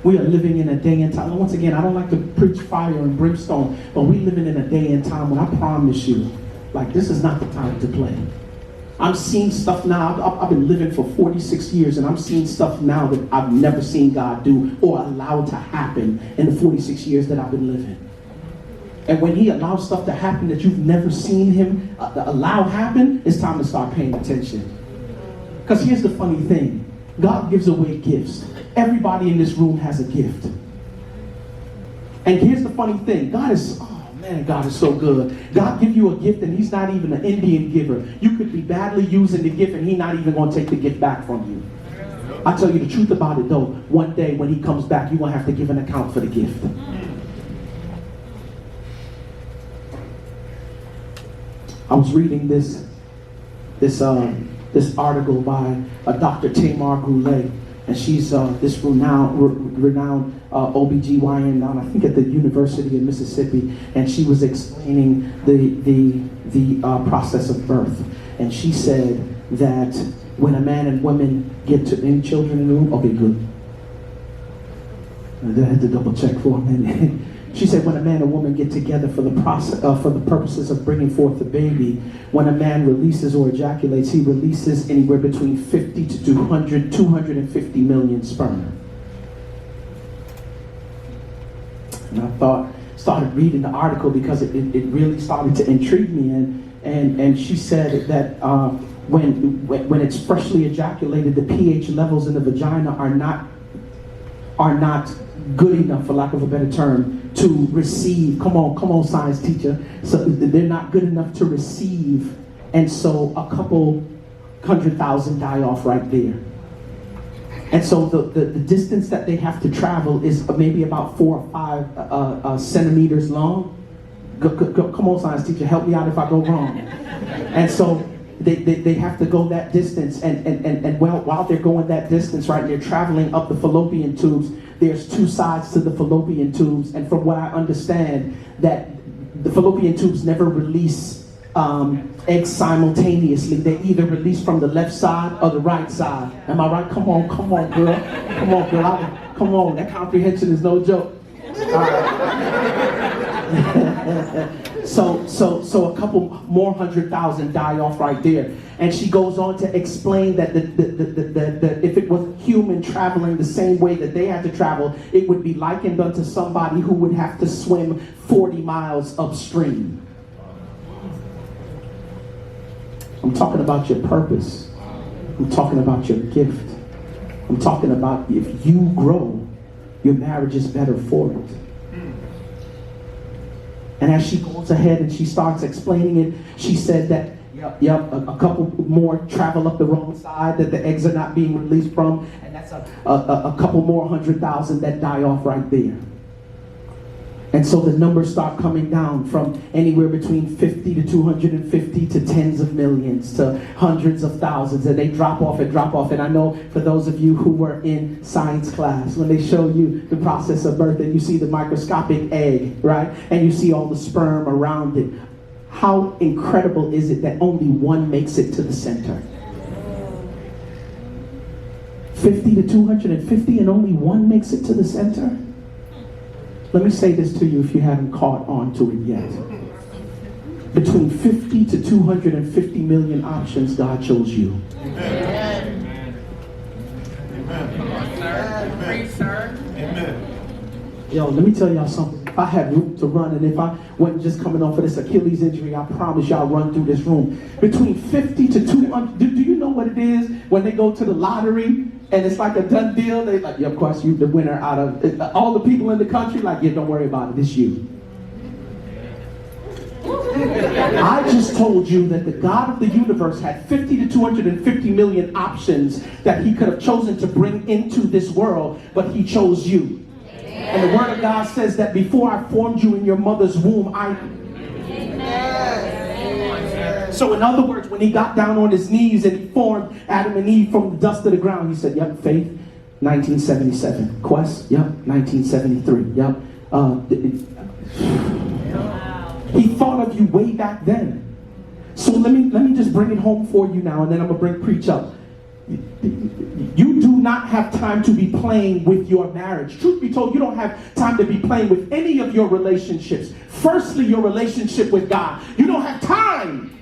We are living in a day and time. Once again, I don't like to preach fire and brimstone, but we're living in a day and time when I promise you, like, this is not the time to play. I'm seeing stuff now. I've been living for 46 years, and I'm seeing stuff now that I've never seen God do or allow to happen in the 46 years that I've been living. And when he allows stuff to happen that you've never seen him allow happen, it's time to start paying attention. Because here's the funny thing. God gives away gifts. Everybody in this room has a gift. And here's the funny thing. God is so good. God give you a gift and he's not even an Indian giver. You could be badly using the gift and he's not even going to take the gift back from you. I tell you the truth about it though. One day when he comes back, you're going to have to give an account for the gift. I was reading this article by Dr. Tamar Goulet, and she's this renowned OBGYN down, I think, at the University of Mississippi, and she was explaining the process of birth. And she said that when a man and woman get to any children in the room, okay, good. I had to double check for a minute. She said when a man and woman get together for the process, for the purposes of bringing forth the baby, when a man releases or ejaculates, he releases anywhere between 50 to 250 million sperm. And I started reading the article because it really started to intrigue me. And she said that when it's freshly ejaculated, the pH levels in the vagina are not good enough, for lack of a better term, to receive. Come on, science teacher. So they're not good enough to receive, and so a couple 100,000 die off right there. And so the distance that they have to travel is maybe about 4 or 5 centimeters long. Come on, science teacher, help me out if I go wrong. And so they have to go that distance, and while they're going that distance, right, they're traveling up the fallopian tubes. There's 2 sides to the fallopian tubes, and from what I understand, that the fallopian tubes never release eggs simultaneously. They either release from the left side or the right side. Am I right? Come on, girl. Come on. That comprehension is no joke. All right. So a couple more 100,000 die off right there. And she goes on to explain that if it was human traveling the same way that they had to travel, it would be likened unto somebody who would have to swim 40 miles upstream. I'm talking about your purpose. I'm talking about your gift. I'm talking about if you grow, your marriage is better for it. And as she goes ahead and she starts explaining it, she said that, a couple more travel up the wrong side that the eggs are not being released from, and that's a couple more 100,000 that die off right there. And so the numbers start coming down from anywhere between 50 to 250 to tens of millions to hundreds of thousands, and they drop off. And I know for those of you who were in science class, when they show you the process of birth and you see the microscopic egg, right, and you see all the sperm around it, how incredible is it that only one makes it to the center? 50 to 250 and only one makes it to the center? Let me say this to you if you haven't caught on to it yet. Between 50 to 250 million options, God chose you. Amen. Amen. Yo, let me tell y'all something. If I had room to run, and if I wasn't just coming off of this Achilles injury, I promise y'all run through this room. Between 50 to 200, do you know what it is when they go to the lottery and it's like a done deal? They like, yeah, of course, you the winner out of all the people in the country. Like, yeah, don't worry about it, it's you. I just told you that the God of the universe had 50 to 250 million options that he could have chosen to bring into this world, but he chose you. And the word of God says that before I formed you in your mother's womb, I... So in other words, when he got down on his knees and he formed Adam and Eve from the dust of the ground, he said, yep, Faith, 1977. Quest, yep, 1973. Yep. He thought of you way back then. So let me just bring it home for you now, and then I'm going to preach up. You do not have time to be playing with your marriage. Truth be told, you don't have time to be playing with any of your relationships. Firstly, your relationship with God. You don't have time